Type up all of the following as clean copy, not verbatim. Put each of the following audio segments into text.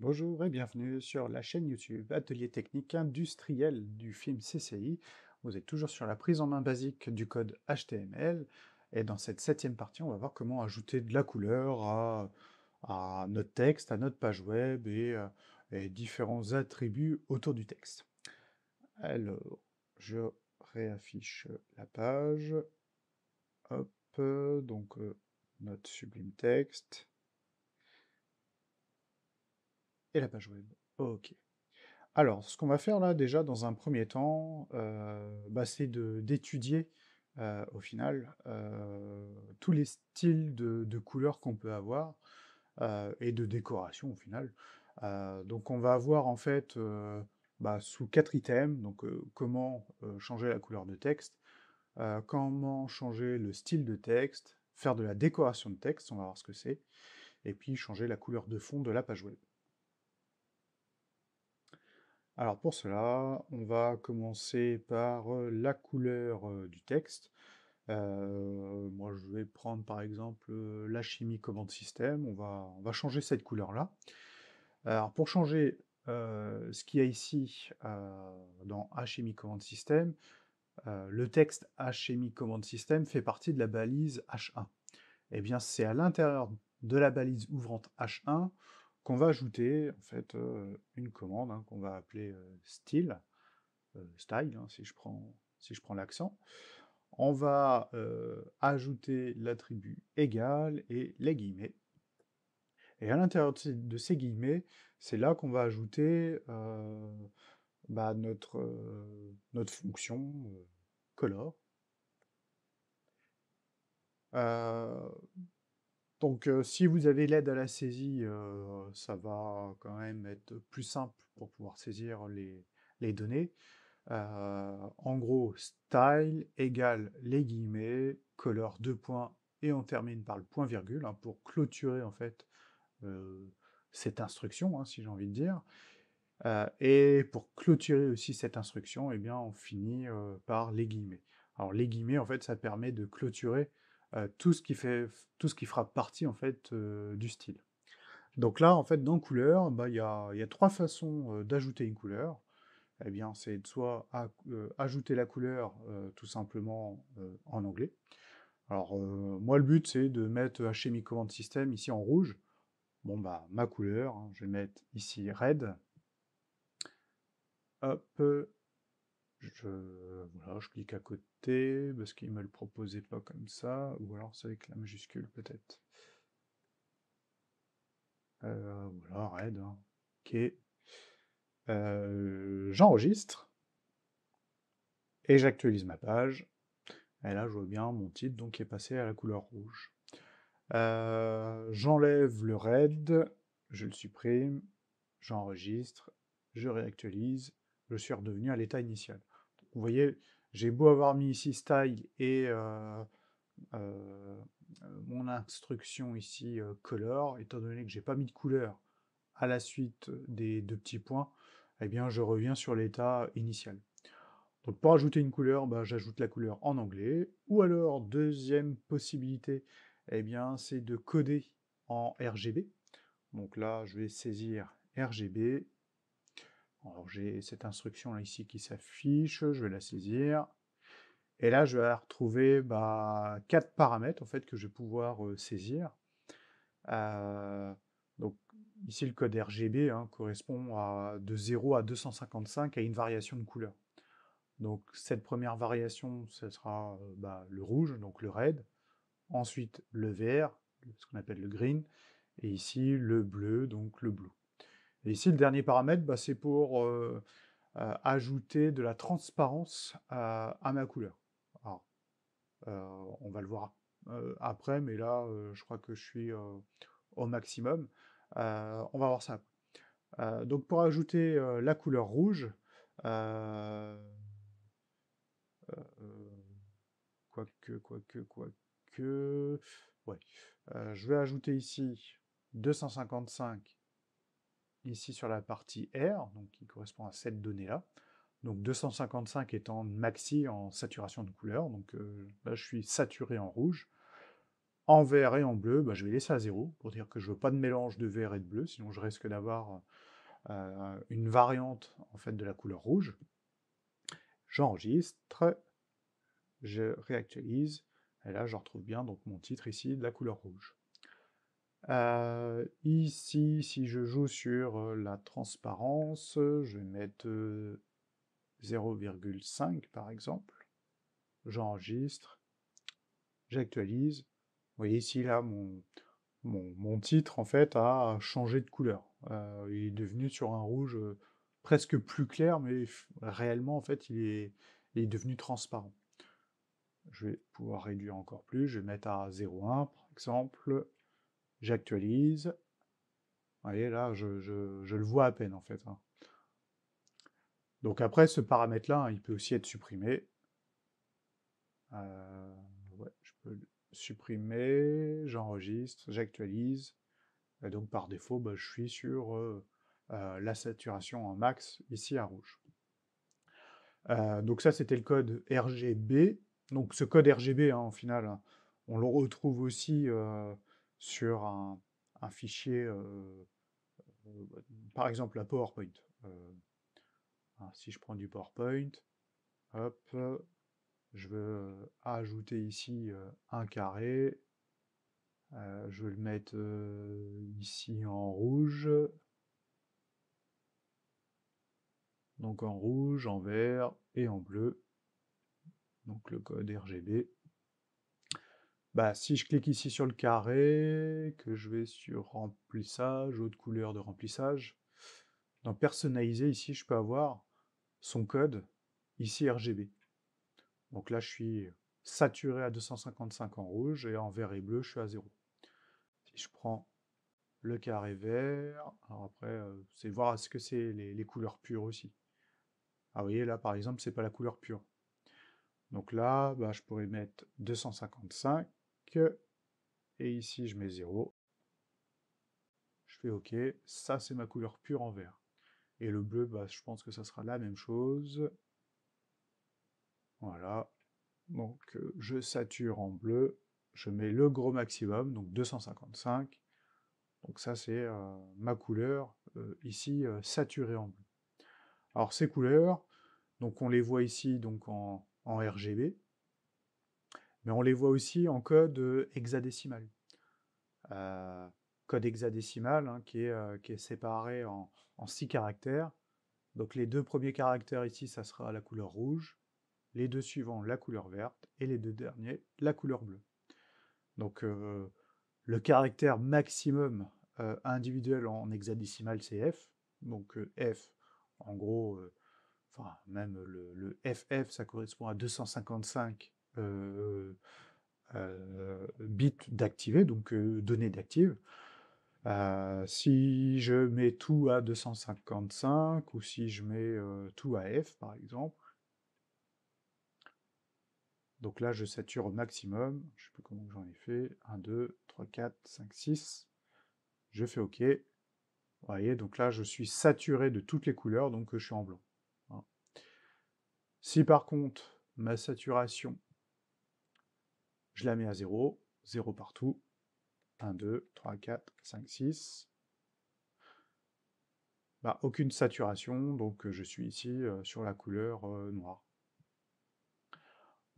Bonjour et bienvenue sur la chaîne YouTube Atelier technique industriel du film CCI. Vous êtes toujours sur la prise en main basique du code HTML et dans cette septième partie, on va voir comment ajouter de la couleur à notre texte, à notre page web et différents attributs autour du texte. Alors, je réaffiche la page. Hop, notre sublime texte et la page web. Ok. Alors, ce qu'on va faire là, déjà, dans un premier temps, c'est d'étudier, au final, tous les styles de couleurs qu'on peut avoir, et de décoration, au final. Donc on va avoir, en fait, sous 4 items, donc comment changer la couleur de texte, comment changer le style de texte, faire de la décoration de texte, on va voir ce que c'est, et puis changer la couleur de fond de la page web. Alors pour cela, on va commencer par la couleur du texte. Moi, je vais prendre par exemple la chimie command system. On va changer cette couleur-là. Alors pour changer ce qu'il y a ici dans HMI command system, le texte HMI command system fait partie de la balise H1. Eh bien, c'est à l'intérieur de la balise ouvrante H1 qu'on va ajouter en fait une commande qu'on va appeler style, hein, si je prends l'accent. On va ajouter l'attribut égal et les guillemets. Et à l'intérieur de ces guillemets, c'est là qu'on va ajouter notre fonction color. Euh, Donc, si vous avez l'aide à la saisie, ça va quand même être plus simple pour pouvoir saisir les données. En gros, style égale les guillemets, color 2 points, et on termine par le point virgule, hein, pour clôturer en fait euh, cette instruction, hein, si j'ai envie de dire. Et pour clôturer aussi cette instruction, eh bien, on finit par les guillemets. Alors les guillemets, en fait, ça permet de clôturer tout ce qui fera partie en fait du style. Donc là, en fait, dans couleur, il y a trois façons d'ajouter une couleur. Eh bien, c'est de soit ajouter la couleur tout simplement en anglais. Alors moi, le but, c'est de mettre HMI Command System ici en rouge. Bon, bah, ma couleur, hein, je vais mettre ici red. Hop, voilà, je clique à côté, parce qu'il me le proposait pas comme ça, ou alors c'est avec la majuscule peut-être. Voilà, red, hein. Ok. J'enregistre, et j'actualise ma page. Et là, je vois bien mon titre donc, qui est passé à la couleur rouge. J'enlève le red, je le supprime, j'enregistre, je réactualise, je suis redevenu à l'état initial. Donc, vous voyez, j'ai beau avoir mis ici style et mon instruction ici color, étant donné que j'ai pas mis de couleur à la suite des deux petits points, eh bien je reviens sur l'état initial. Donc pour ajouter une couleur, j'ajoute la couleur en anglais, ou alors deuxième possibilité, eh bien c'est de coder en RGB. Donc là je vais saisir RGB. Alors j'ai cette instruction là ici qui s'affiche, je vais la saisir. Et là, je vais retrouver quatre paramètres en fait, que je vais pouvoir saisir. Euh, donc ici, le code RGB correspond de 0 à 255 à une variation de couleur. Donc cette première variation, ce sera le rouge, donc le red. Ensuite, le vert, ce qu'on appelle le green. Et ici, le bleu, donc le blue. Et ici, le dernier paramètre, c'est pour ajouter de la transparence à ma couleur. Alors, on va le voir après, mais là, je crois que je suis au maximum. On va voir ça après. Donc pour ajouter la couleur rouge, euh, euh, quoique, ouais. Je vais ajouter ici 255 ici sur la partie R, donc qui correspond à cette donnée-là. Donc 255 étant maxi en saturation de couleur, donc là je suis saturé en rouge. En vert et en bleu, bah, je vais laisser à 0 pour dire que je veux pas de mélange de vert et de bleu, sinon je risque d'avoir une variante en fait de la couleur rouge. J'enregistre, je réactualise, et là je retrouve bien donc mon titre ici de la couleur rouge. Ici, si je joue sur la transparence, je vais mettre 0,5 par exemple. J'enregistre, j'actualise. Vous voyez ici, là, mon titre, en fait, a changé de couleur. Il est devenu sur un rouge presque plus clair, mais réellement, en fait, il est devenu transparent. Je vais pouvoir réduire encore plus. Je vais mettre à 0,1, par exemple. J'actualise. Vous voyez, là, je le vois à peine, en fait, hein. Donc après, ce paramètre-là, hein, il peut aussi être supprimé. Ouais, je peux le supprimer, j'enregistre, j'actualise. Et donc par défaut, bah, je suis sur la saturation en max, ici à rouge. Donc ça, c'était le code RGB. Donc ce code RGB, hein, au final, hein, on le retrouve aussi sur un fichier, par exemple la PowerPoint. Si je prends du PowerPoint, hop, je veux ajouter ici un carré. Je vais le mettre ici en rouge. Donc en rouge, en vert et en bleu. Donc le code RGB. Bah, si je clique ici sur le carré, que je vais sur remplissage, autre couleur de remplissage, dans personnaliser, ici, je peux avoir son code, ici RGB. Donc là, je suis saturé à 255 en rouge, et en vert et bleu, je suis à 0. Si je prends le carré vert, alors après, c'est voir est-ce que c'est les couleurs pures aussi. Ah, vous voyez, là, par exemple, c'est pas la couleur pure. Donc là, bah, je pourrais mettre 255, et ici, je mets 0. Je fais OK, ça, c'est ma couleur pure en vert. Et le bleu, bah, je pense que ça sera la même chose. Voilà. Donc, je sature en bleu, je mets le gros maximum, donc 255. Donc ça, c'est ma couleur, ici, saturée en bleu. Alors, ces couleurs, donc on les voit ici donc en RGB, mais on les voit aussi en code hexadécimal. Code hexadécimal hein, qui est séparé en 6 caractères. Donc les 2 premiers caractères ici, ça sera la couleur rouge, les 2 suivants, la couleur verte, et les 2 derniers, la couleur bleue. Donc le caractère maximum individuel en hexadécimal, c'est F. Donc F, en gros, enfin même le FF, ça correspond à 255 bits d'activer, donc données d'active. Si je mets tout à 255, ou si je mets tout à F, par exemple, donc là, je sature au maximum, je ne sais plus comment j'en ai fait, 1, 2, 3, 4, 5, 6, je fais OK. Vous voyez, donc là, je suis saturé de toutes les couleurs, donc je suis en blanc. Voilà. Si par contre, ma saturation, je la mets à 0, 0 partout, 1, 2, 3, 4, 5, 6, bah, aucune saturation, donc je suis ici sur la couleur noire.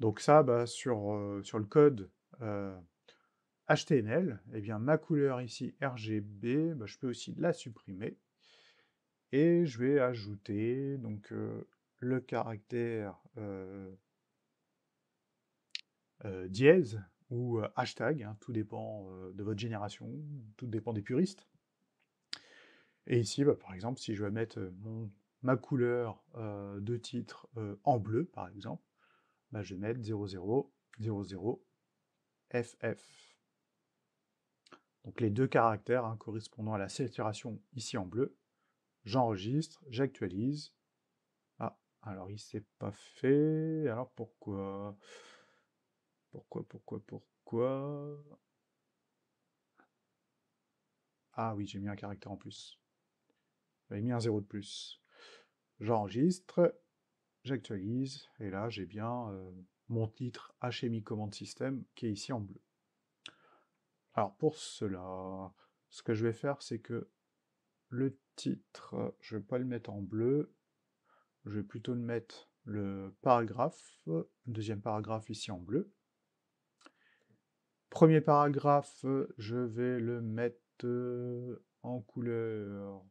Donc ça, bah, sur le code HTML, eh bien, ma couleur ici RGB, bah, je peux aussi la supprimer. Et je vais ajouter donc le caractère dièse ou hashtag, hein, tout dépend de votre génération, tout dépend des puristes. Et ici, bah, par exemple, si je veux mettre ma couleur de titre en bleu, par exemple, bah, je vais mettre 0000 FF. Donc les 2 caractères hein, correspondant à la saturation ici en bleu. J'enregistre, j'actualise. Ah, alors il s'est pas fait. Alors pourquoi? Pourquoi? Ah oui, j'ai mis un caractère en plus. J'avais mis un 0 de plus. J'enregistre, j'actualise, et là j'ai bien mon titre HMI Command System qui est ici en bleu. Alors pour cela, ce que je vais faire, c'est que le titre, je vais pas le mettre en bleu, je vais plutôt le mettre le paragraphe, deuxième paragraphe ici en bleu. Premier paragraphe, je vais le mettre en couleur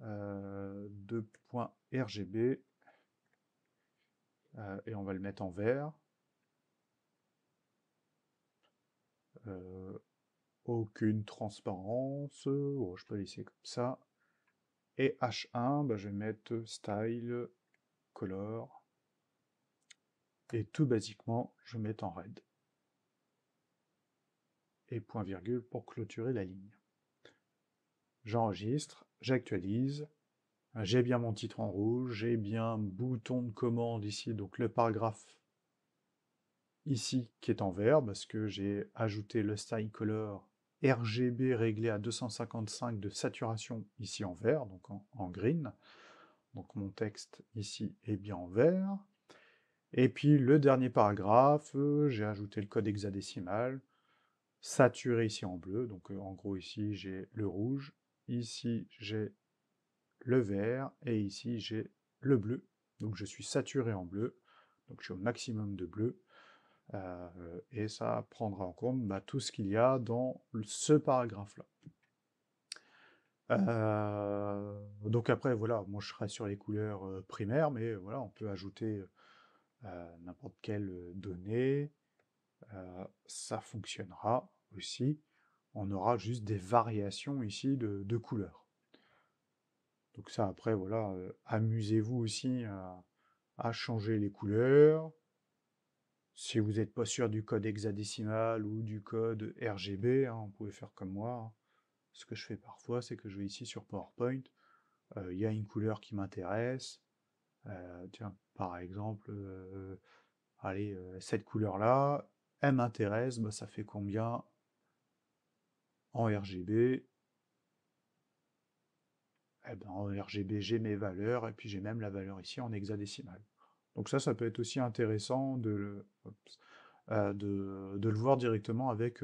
2.RGB et on va le mettre en vert. Aucune transparence, oh, je peux laisser comme ça. Et H1, bah, je vais mettre Style, Color, et tout basiquement, je vais mettre en red. Et point virgule pour clôturer la ligne. J'enregistre, j'actualise, j'ai bien mon titre en rouge, j'ai bien bouton de commande ici, donc le paragraphe ici qui est en vert, parce que j'ai ajouté le Style Color RGB réglé à 255 de saturation ici en vert, donc en green. Donc mon texte ici est bien en vert. Et puis le dernier paragraphe, j'ai ajouté le code hexadécimal, saturé ici en bleu. Donc en gros ici j'ai le rouge, ici j'ai le vert, et ici j'ai le bleu. Donc je suis saturé en bleu, donc je suis au maximum de bleu. Et ça prendra en compte tout ce qu'il y a dans ce paragraphe-là. Donc après, voilà, moi je serai sur les couleurs primaires, mais voilà, on peut ajouter n'importe quelle donnée, ça fonctionnera aussi. On aura juste des variations ici de couleurs. Donc ça, après, voilà, amusez-vous aussi à changer les couleurs. Si vous n'êtes pas sûr du code hexadécimal ou du code RGB, hein, vous pouvez faire comme moi, hein. Ce que je fais parfois, c'est que je vais ici sur PowerPoint, il y a une couleur qui m'intéresse. Tiens, par exemple, allez, cette couleur-là, elle m'intéresse, ça fait combien en RGB? Eh ben, en RGB, j'ai mes valeurs, et puis j'ai même la valeur ici en hexadécimal. Donc ça peut être aussi intéressant de le voir directement avec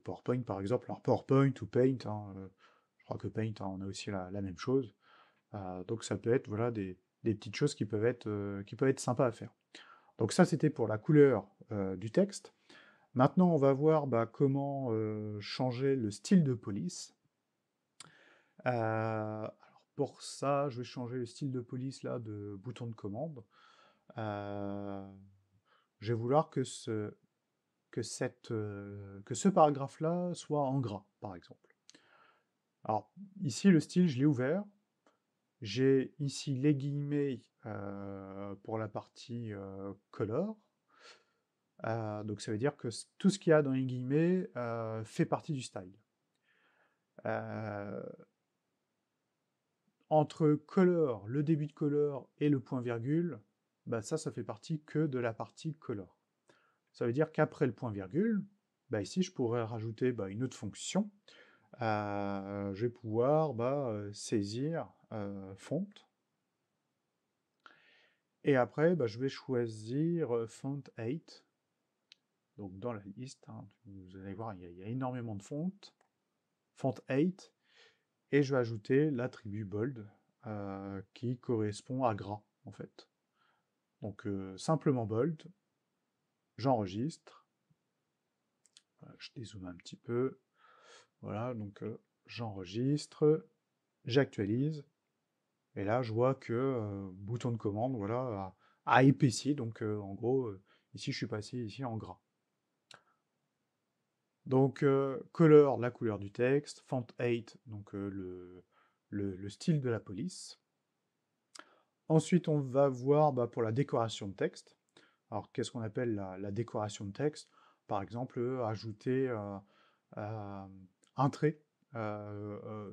PowerPoint, par exemple. Alors PowerPoint ou Paint, hein, je crois que Paint, hein, on a aussi la même chose. Donc ça peut être voilà, des petites choses qui peuvent être sympas à faire. Donc ça, c'était pour la couleur du texte. Maintenant, on va voir comment changer le style de police. Alors pour ça, je vais changer le style de police là de bouton de commande. Je vais vouloir que ce paragraphe-là soit en gras, par exemple. Alors ici, le style, je l'ai ouvert. J'ai ici les guillemets pour la partie color. Donc ça veut dire que tout ce qu'il y a dans les guillemets fait partie du style. Entre color, le début de color et le point virgule, ça fait partie que de la partie color. Ça veut dire qu'après le point virgule, ici je pourrais rajouter une autre fonction. Je vais pouvoir saisir font. Et après, je vais choisir font 8. Donc dans la liste, hein, vous allez voir, il y a énormément de fonts. Font 8. Et je vais ajouter l'attribut bold qui correspond à gras, en fait. Donc simplement bold, j'enregistre. Je dézoome un petit peu. Voilà, donc j'enregistre, j'actualise. Et là, je vois que bouton de commande, voilà, a épaissi. Donc en gros, ici, je suis passé ici en gras. Donc color, la couleur du texte, font 8, donc le style de la police. Ensuite, on va voir pour la décoration de texte. Alors, qu'est-ce qu'on appelle la décoration de texte? Par exemple, ajouter un trait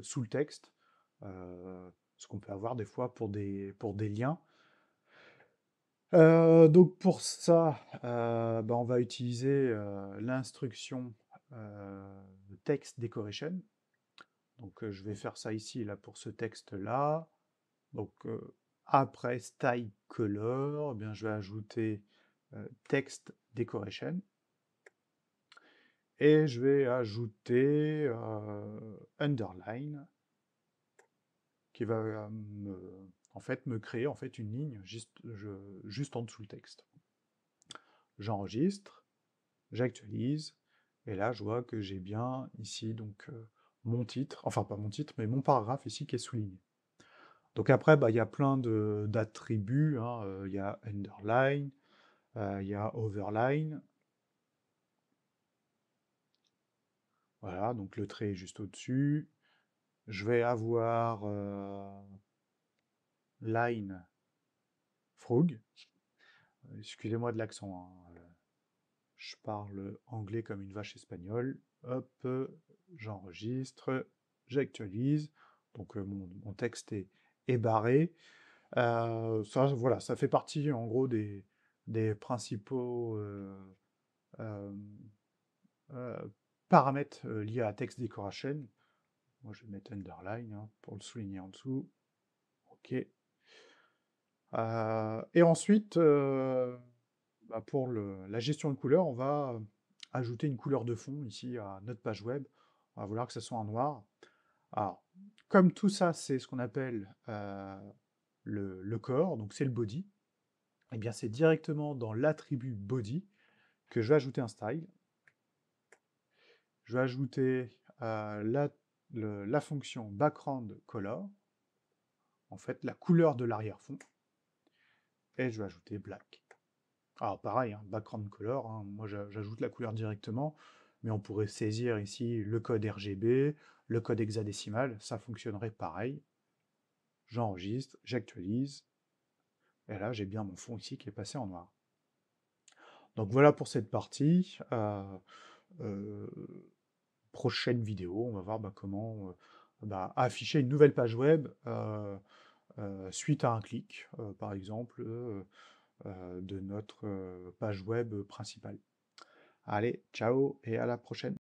sous le texte, ce qu'on peut avoir des fois pour des liens. Donc pour ça, on va utiliser l'instruction text decoration. Donc je vais faire ça ici là pour ce texte-là. Donc après style color, je vais ajouter text decoration. et je vais ajouter underline, qui va en fait, me créer en fait, une ligne juste en dessous le texte. J'enregistre, j'actualise, et là je vois que j'ai bien ici donc mon titre, enfin pas mon titre, mais mon paragraphe ici qui est souligné. Donc après, bah, il y a plein d'attributs, hein, il y a underline, il y a overline, voilà, donc le trait est juste au-dessus. Je vais avoir line frog, excusez-moi de l'accent, hein, je parle anglais comme une vache espagnole. Hop, j'enregistre, j'actualise. Donc mon texte est barré. Ça, voilà, ça fait partie en gros des principaux euh, euh, paramètres liés à text decoration. Moi, je vais mettre underline hein, pour le souligner en dessous. OK. Et ensuite, bah, pour la gestion de couleurs, on va ajouter une couleur de fond ici à notre page web. On va vouloir que ce soit en noir. Alors, comme tout ça, c'est ce qu'on appelle le corps, donc c'est le body, et bien c'est directement dans l'attribut body que je vais ajouter un style. Je vais ajouter la fonction background color, en fait la couleur de l'arrière-fond, et je vais ajouter black. Alors pareil, hein, background color, hein, moi j'ajoute la couleur directement, mais on pourrait saisir ici le code RGB, le code hexadécimal, ça fonctionnerait pareil. J'enregistre, j'actualise, et là j'ai bien mon fond ici qui est passé en noir. Donc voilà pour cette partie. Euh, Prochaine vidéo, on va voir bah, comment bah, afficher une nouvelle page web suite à un clic, par exemple, de notre page web principale. Allez, ciao et à la prochaine.